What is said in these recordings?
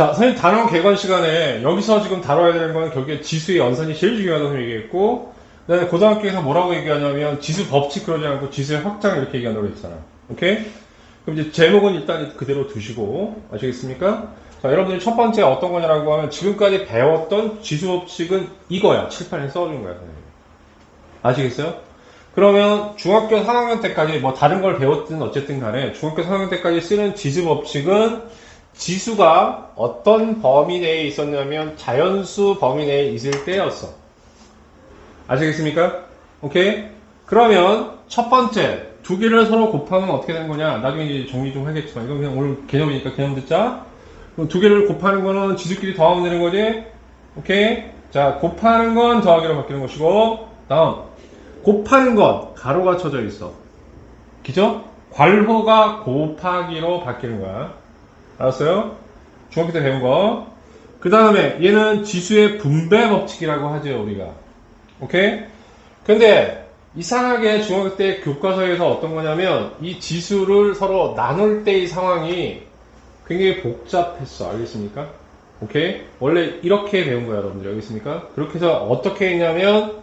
자, 선생님 단원 개관 시간에 여기서 지금 다뤄야 되는 건 결국에 지수의 연산이 제일 중요하다고 얘기했고, 그다음에 고등학교에서 뭐라고 얘기하냐면 지수 법칙 그러지 않고 지수의 확장 이렇게 얘기한다고 했잖아. 오케이? 그럼 이제 제목은 일단 그대로 두시고 아시겠습니까? 자, 여러분들이 첫 번째 어떤 거냐라고 하면 지금까지 배웠던 지수 법칙은 이거야. 칠판에 써준 거야, 선생님. 아시겠어요? 그러면 중학교 3학년 때까지 뭐 다른 걸 배웠든 어쨌든 간에 중학교 3학년 때까지 쓰는 지수 법칙은 지수가 어떤 범위 내에 있었냐면 자연수 범위 내에 있을 때였어. 아시겠습니까? 오케이? 그러면 첫 번째 두 개를 서로 곱하면 어떻게 되는 거냐? 나중에 이제 정리 좀 하겠지만 이건 그냥 오늘 개념이니까 개념 듣자. 그럼 두 개를 곱하는 거는 지수끼리 더하면 되는 거지? 오케이? 자, 곱하는 건 더하기로 바뀌는 것이고 다음 곱하는 건 가로가 쳐져 있어. 그죠? 괄호가 곱하기로 바뀌는 거야. 알았어요? 중학교 때 배운 거. 그 다음에 얘는 지수의 분배 법칙이라고 하죠, 우리가. 오케이? 근데 이상하게 중학교 때 교과서에서 어떤 거냐면 이 지수를 서로 나눌 때의 상황이 굉장히 복잡했어. 알겠습니까? 오케이? 원래 이렇게 배운 거야, 여러분들. 알겠습니까? 그렇게 해서 어떻게 했냐면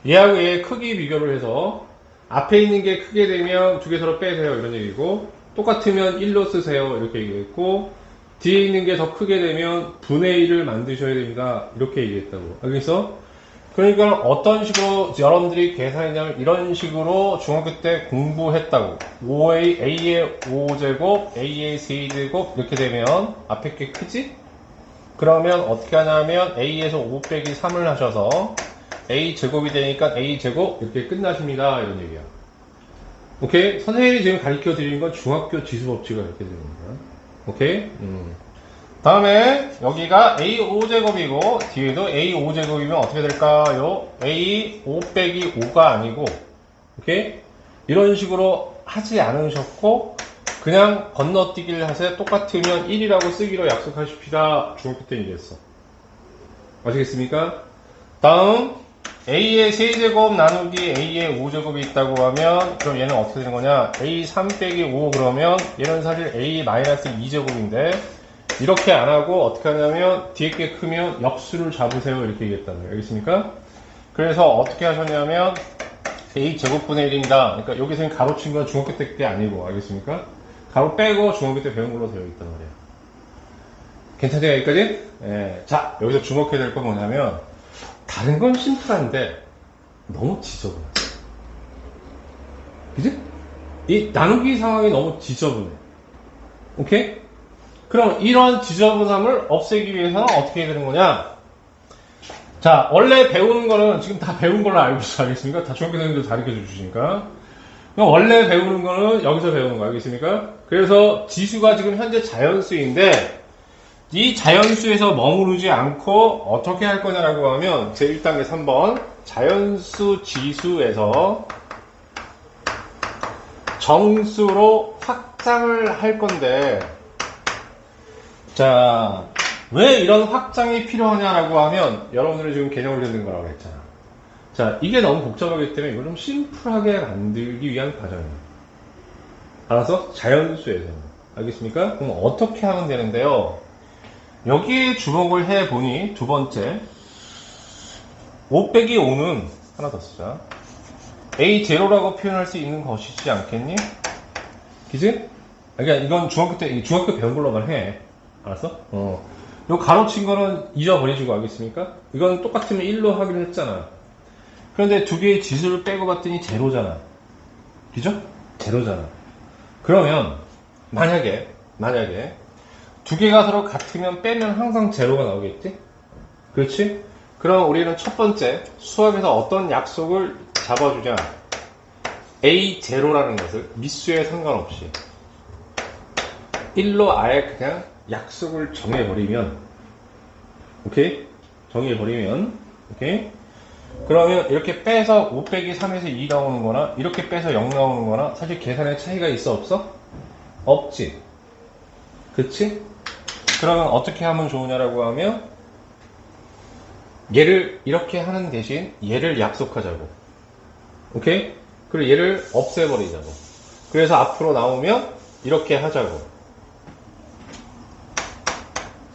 얘하고 얘의 크기 비교를 해서 앞에 있는 게 크게 되면 두 개 서로 빼세요. 이런 얘기고 똑같으면 1로 쓰세요. 이렇게 얘기했고 뒤에 있는 게 더 크게 되면 분의 1을 만드셔야 됩니다. 이렇게 얘기했다고. 알겠어? 그러니까 어떤 식으로 여러분들이 계산했냐면 이런 식으로 중학교 때 공부했다고. 5A, A의 5제곱, A의 3제곱 이렇게 되면 앞에 게 크지? 그러면 어떻게 하냐면 A에서 5 빼기 3을 하셔서 A 제곱이 되니까 A 제곱 이렇게 끝나십니다. 이런 얘기야. 오케이? 선생님이 지금 가르쳐 드리는 건 중학교 지수 법칙을 가르쳐 드리는 거야. 오케이? 다음에 여기가 A 5제곱이고 뒤에도 A 5제곱이면 어떻게 될까요? A 5 빼기 5가 아니고 오케이? 이런 식으로 하지 않으셨고 그냥 건너뛰기를 하세요. 똑같으면 1이라고 쓰기로 약속하십시다. 중학교 때 얘기했어. 아시겠습니까? 다음 A의 세제곱 나누기 A의 5제곱이 있다고 하면 그럼 얘는 어떻게 되는 거냐? A 3 빼기 5 그러면 얘는 사실 A 마이너스 2제곱인데 이렇게 안 하고 어떻게 하냐면 뒤에 게 크면 역수를 잡으세요. 이렇게 얘기했다는 거예요. 알겠습니까? 그래서 어떻게 하셨냐면 A 제곱분의 1입니다. 그러니까 여기서 가로친 건 중학교 때 아니고 알겠습니까? 가로 빼고 중학교 때 배운 걸로 되어 있단 말이에요. 괜찮아요? 여기까지? 예. 자, 여기서 주목해야 될 건 뭐냐면 다른 건 심플한데 너무 지저분해. 그지? 이 나누기 상황이 너무 지저분해. 오케이? 그럼 이런 지저분함을 없애기 위해서는 어떻게 해야 되는 거냐? 자, 원래 배우는 거는 지금 다 배운 걸로 알고 있어. 알겠습니까? 다 중학교 선생님들 가르쳐 주시니까. 그럼 원래 배우는 거는 여기서 배우는 거 알겠습니까? 그래서 지수가 지금 현재 자연수인데 이 자연수에서 머무르지 않고 어떻게 할 거냐라고 하면 제1단계 3번 자연수 지수에서 정수로 확장을 할 건데 자, 왜 이런 확장이 필요하냐라고 하면 여러분들이 지금 개념을 듣는 거라고 했잖아. 자, 이게 너무 복잡하기 때문에 이걸 좀 심플하게 만들기 위한 과정이에요. 알아서? 자연수에서. 알겠습니까? 그럼 어떻게 하면 되는데요? 여기에 주목을 해보니 두 번째 5 빼기 5는 하나 더 쓰자. A0라고 표현할 수 있는 것이지 않겠니? 그지? 그러니까 이건 중학교 때 중학교 배운 걸로만 해. 알았어? 요 가로친 거는 잊어버리시고 알겠습니까? 이건 똑같으면 1로 하기로 했잖아. 그런데 두 개의 지수를 빼고 봤더니 제로잖아. 그죠? 제로잖아. 그러면 만약에 두 개가 서로 같으면 빼면 항상 제로가 나오겠지? 그렇지? 그럼 우리는 첫 번째 수학에서 어떤 약속을 잡아주냐? A0라는 것을 미수에 상관없이 1로 아예 그냥 약속을 정해버리면 오케이? 정해버리면 오케이? 그러면 이렇게 빼서 5 빼기 3에서 2 나오는 거나 이렇게 빼서 0 나오는 거나 사실 계산에 차이가 있어 없어? 없지. 그치? 그러면 어떻게 하면 좋으냐라고 하면 얘를 이렇게 하는 대신 얘를 약속하자고. 오케이? 그리고 얘를 없애버리자고. 그래서 앞으로 나오면 이렇게 하자고.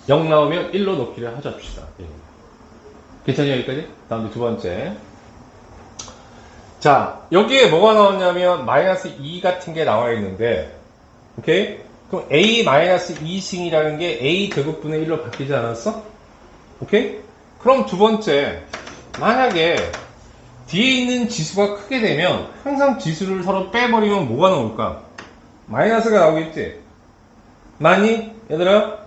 0 나오면 1로 놓기를 하자합시다. 예. 괜찮아요, 여기까지? 다음 두 번째. 자, 여기에 뭐가 나왔냐면, 마이너스 2 같은 게 나와 있는데, 오케이? 그럼 a 마이너스 2승이라는 게 a 제곱분의 1로 바뀌지 않았어? 오케이? 그럼 두 번째, 만약에 뒤에 있는 지수가 크게 되면 항상 지수를 서로 빼버리면 뭐가 나올까? 마이너스가 나오겠지? 맞니? 얘들아?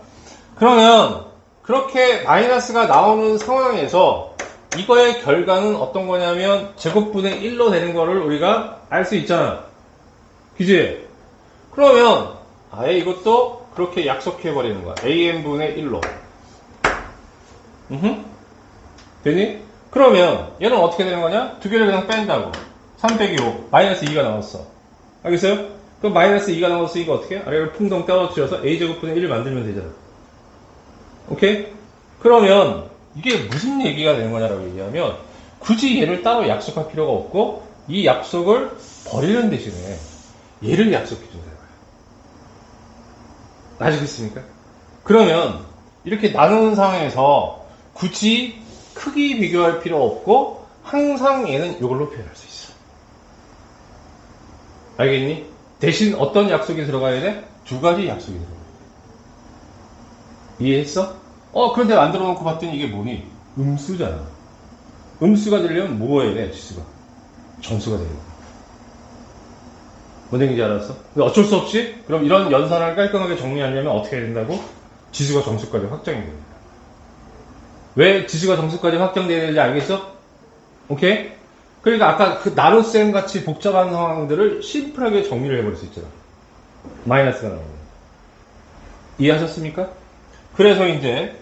그러면 그렇게 마이너스가 나오는 상황에서 이거의 결과는 어떤 거냐면 제곱분의 1로 되는 거를 우리가 알 수 있잖아. 그지? 그러면 아예 이것도 그렇게 약속해버리는 거야. am분의 1로. 되니? 그러면 얘는 어떻게 되는 거냐? 두 개를 그냥 뺀다고. 3 빼기 5. 마이너스 2가 나왔어. 알겠어요? 그럼 마이너스 2가 나왔으니까 어떻게? 아래를 풍덩 떨어뜨려서 a제곱분의 1을 만들면 되잖아. 오케이? 그러면 이게 무슨 얘기가 되는 거냐라고 얘기하면 굳이 얘를 따로 약속할 필요가 없고 이 약속을 버리는 대신에 얘를 약속해 준다는 거야. 아시겠습니까? 그러면 이렇게 나누는 상황에서 굳이 크기 비교할 필요 없고 항상 얘는 이걸로 표현할 수 있어. 알겠니? 대신 어떤 약속이 들어가야 돼? 두 가지 약속이 들어가야 돼. 이해했어? 그런데 만들어 놓고 봤더니 이게 뭐니? 음수잖아. 음수가 되려면 뭐 해야 돼? 지수가. 정수가 되는 거야. 뭔 얘기인지 알았어? 근데 어쩔 수 없이 그럼 이런 연산을 깔끔하게 정리하려면 어떻게 해야 된다고? 지수가 정수까지 확정이 됩니다. 왜 지수가 정수까지 확정돼야 되는지 알겠어? 오케이? 그러니까 아까 그 나눗셈 같이 복잡한 상황들을 심플하게 정리를 해버릴 수 있잖아. 마이너스가 나오면. 이해하셨습니까? 그래서 이제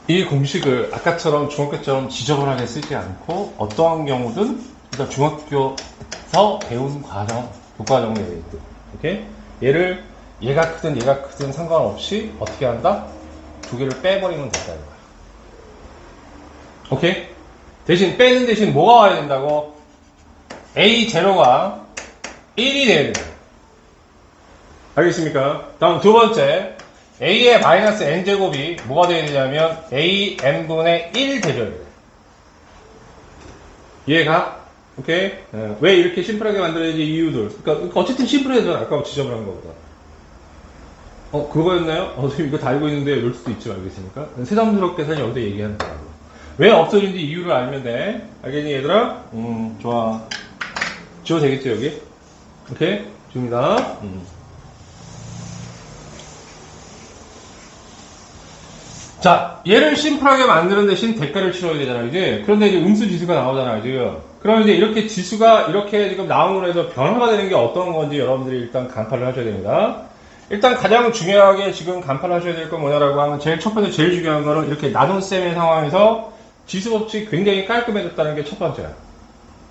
이 공식을 아까처럼 중학교처럼 지저분하게 쓰지 않고 어떠한 경우든 일단 중학교에서 배운 과정, 교과정에 있든 오케이? 얘를 얘가 크든 상관없이 어떻게 한다? 두 개를 빼버리면 된다는 거야. 오케이? 대신 빼는 대신 뭐가 와야 된다고? A0가 1이 돼야 된다. 알겠습니까? 다음 두 번째 A의 마이너스 n제곱이 뭐가 돼야 되냐면 AN분의 1 대줘야 돼. 이해가? 오케이? 왜 이렇게 심플하게 만들어야지 이유들. 그러니까 어쨌든 심플해져. 아까 지저분한 거보다. 그거였나요? 선생님 이거 다 알고 있는데 이럴 수도 있죠. 알겠습니까? 새삼스럽게 사실 여기서 얘기하는 거라고. 왜 없어진지 이유를 알면 돼. 알겠니 얘들아? 좋아. 지워도 되겠지 여기? 오케이? 지웁니다. 자, 얘를 심플하게 만드는 대신 대가를 치러야 되잖아, 이제. 그런데 이제 음수 지수가 나오잖아, 지금. 그럼 이제 이렇게 지수가 이렇게 지금 나옴으로 해서 변화가 되는 게 어떤 건지 여러분들이 일단 간파를 하셔야 됩니다. 일단 가장 중요하게 지금 간파를 하셔야 될 건 뭐냐라고 하면 제일 첫 번째 제일 중요한 거는 이렇게 나눗셈의 상황에서 지수 법칙이 굉장히 깔끔해졌다는 게 첫 번째야.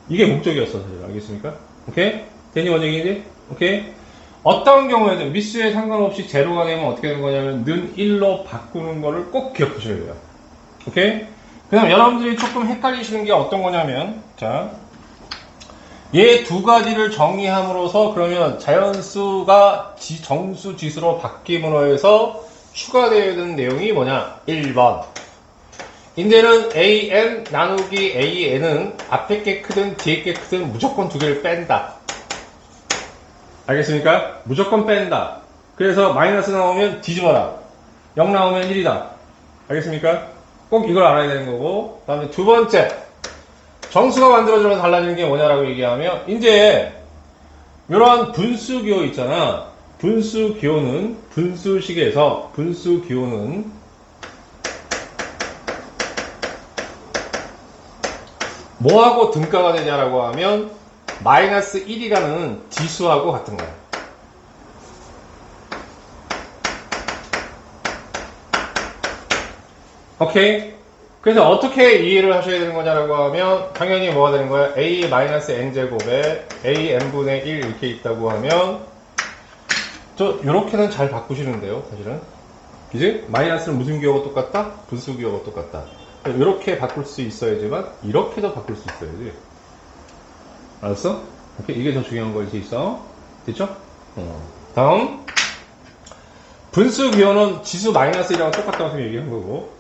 이게 목적이었어, 사실. 알겠습니까? 오케이? 대니 원칙이지? 오케이? 어떤 경우에든 미수에 상관없이 제로가 되면 어떻게 되는 거냐면 는 1로 바꾸는 거를 꼭 기억하셔야 돼요. 오케이? 그 다음 여러분들이 조금 헷갈리시는 게 어떤 거냐면 자, 얘 두 가지를 정의함으로써 그러면 자연수가 정수 지수로 바뀜으로 해서 추가되어야 되는 내용이 뭐냐? 1번. 이제는 AN 나누기 AN은 앞에 게 크든 뒤에 게 크든 무조건 두 개를 뺀다. 알겠습니까? 무조건 뺀다. 그래서 마이너스 나오면 뒤집어라. 0 나오면 1이다. 알겠습니까? 꼭 이걸 알아야 되는 거고. 그 다음에 두 번째. 정수가 만들어지면서 달라지는 게 뭐냐라고 얘기하면, 이제, 이런 분수기호 있잖아. 분수기호는, 분수식에서, 분수기호는, 뭐하고 등가가 되냐라고 하면, 마이너스 1이라는 지수하고 같은 거야. 오케이? 그래서 어떻게 이해를 하셔야 되는 거냐라고 하면 당연히 뭐가 되는 거야? A-n제곱에 AN분의 1 이렇게 있다고 하면 요렇게는 잘 바꾸시는데요, 사실은. 그지? 마이너스는 무슨 기호가 똑같다? 분수 기호가 똑같다. 요렇게 바꿀 수 있어야지만 이렇게도 바꿀 수 있어야지. 알았어? 오케이? 이게 더 중요한 거일 수 있어. 됐죠? 다음. 분수 기호는 지수 마이너스 1이랑 똑같다고 생각 얘기한 거고.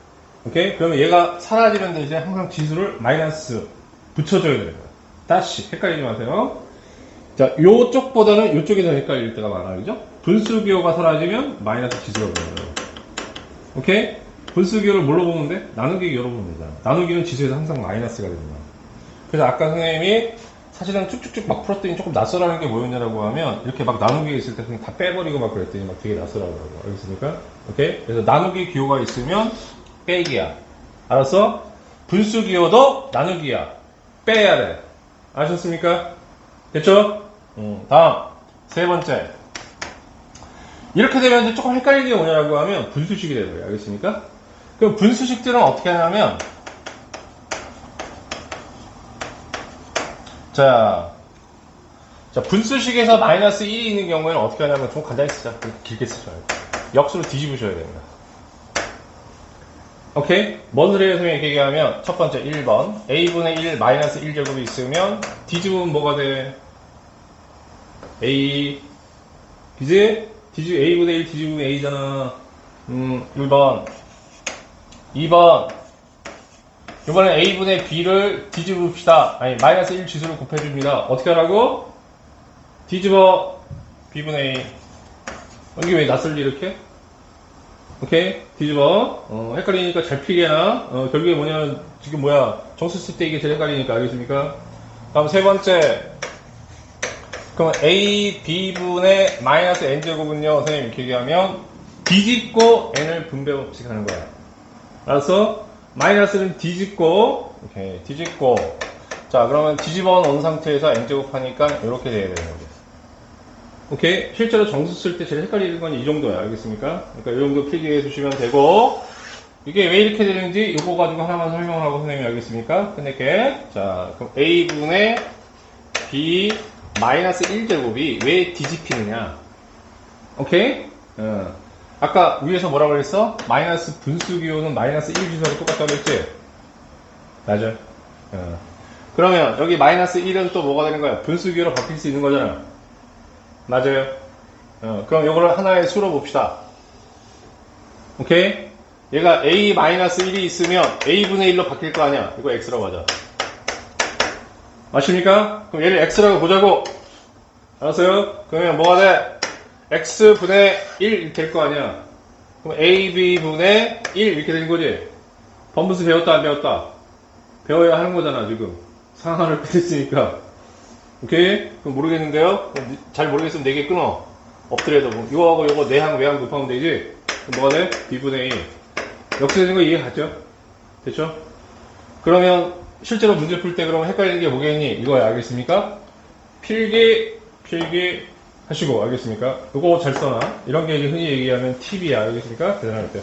오케이? 그러면 얘가 사라지면 이제 항상 지수를 마이너스 붙여줘야 되는 거야. 다시. 헷갈리지 마세요. 자, 요쪽보다는 요쪽이 더 헷갈릴 때가 많아요. 그죠? 분수 기호가 사라지면 마이너스 지수가 보여요. 오케이? 분수 기호를 뭘로 보면 돼? 나누기 기호로 보면 되잖아. 나누기는 지수에서 항상 마이너스가 됩니다. 그래서 아까 선생님이 사실은 쭉쭉쭉 막 풀었더니 조금 낯설어하는 게 뭐였냐라고 하면 이렇게 막 나누기 있을 때 그냥 다 빼버리고 막 그랬더니 막 되게 낯설어하더라고. 알겠습니까? 오케이? 그래서 나누기 기호가 있으면 빼기야. 알았어? 분수 기호도 나누기야. 빼야 돼. 아셨습니까? 됐죠? 다음. 세 번째. 이렇게 되면 이제 조금 헷갈리는 게 뭐냐라고 하면 분수식이 되는 거예요. 알겠습니까? 그럼 분수식들은 어떻게 하냐면 자, 분수식에서 마이너스 1이 있는 경우에는 어떻게 하냐면 좀 간단히 쓰자. 길게 쓰지 말고. 역수로 뒤집으셔야 됩니다. 오케이? 뭔 소리예요, 선생님이 얘기하면 첫 번째 1번 a분의 1 마이너스 1제곱이 있으면 뒤집으면 뭐가 돼? a 그지? a분의 1 뒤집으면 a잖아. 1번 2번 이번엔 a분의 b를 뒤집읍시다. 아니 마이너스 1 지수를 곱해줍니다. 어떻게 하라고? 뒤집어 b분의 a. 이게 왜 낯설지 이렇게? 오케이? 뒤집어. 헷갈리니까 잘 필기해놔. 결국에 뭐냐면 지금 뭐야 정수 쓸 때 이게 제일 헷갈리니까. 알겠습니까? 다음 세 번째. 그럼 a b분의 마이너스 n제곱은요 선생님 이렇게 얘기하면 뒤집고 n을 분배 법칙 하는 거야. 알았어? 마이너스는 뒤집고 오케이 뒤집고 자 그러면 뒤집어 놓은 상태에서 n제곱 하니까 이렇게 돼야 되는 거죠. 오케이? 실제로 정수 쓸 때 제일 헷갈리는 건 이 정도야. 알겠습니까? 그러니까 이 정도 필기해 주시면 되고 이게 왜 이렇게 되는지 이거 가지고 하나만 설명을 하고 선생님이 알겠습니까? 끝낼게. 자 그럼 a분의 b 마이너스 1제곱이 왜 뒤집히느냐. 오케이? 아까 위에서 뭐라고 그랬어? 마이너스 분수 기호는 마이너스 1 지수하고 똑같다고 그랬지? 맞아. 그러면 여기 마이너스 1은 또 뭐가 되는 거야? 분수 기호로 바뀔 수 있는 거잖아. 맞아요. 그럼 이거를 하나의 수로 봅시다. 오케이? 얘가 a 마이너스 1이 있으면 a분의 1로 바뀔 거 아니야? 이거 x라고 하자. 아십니까? 그럼 얘를 x라고 보자고. 알았어요? 그러면 뭐가 돼? x분의 1 될 거 아니야. 그럼 ab분의 1 이렇게 되는 거지. 번분수 배웠다 안 배웠다? 배워야 하는 거잖아 지금. 상하를 끝냈으니까. 오케이? 그럼 모르겠는데요? 잘 모르겠으면 4개 끊어. 엎드려도 뭐. 이거하고 이거 내항 외항 곱하면 되지. 그럼 뭐가 돼? b분의 1. 역수되는 거 이해 갔죠? 됐죠? 그러면 실제로 문제 풀 때 그러면 헷갈리는 게 뭐겠니? 이거야. 알겠습니까? 필기 하시고. 알겠습니까? 이거 잘 써놔. 이런 게 흔히 얘기하면 팁이야. 알겠습니까? 대단할 때.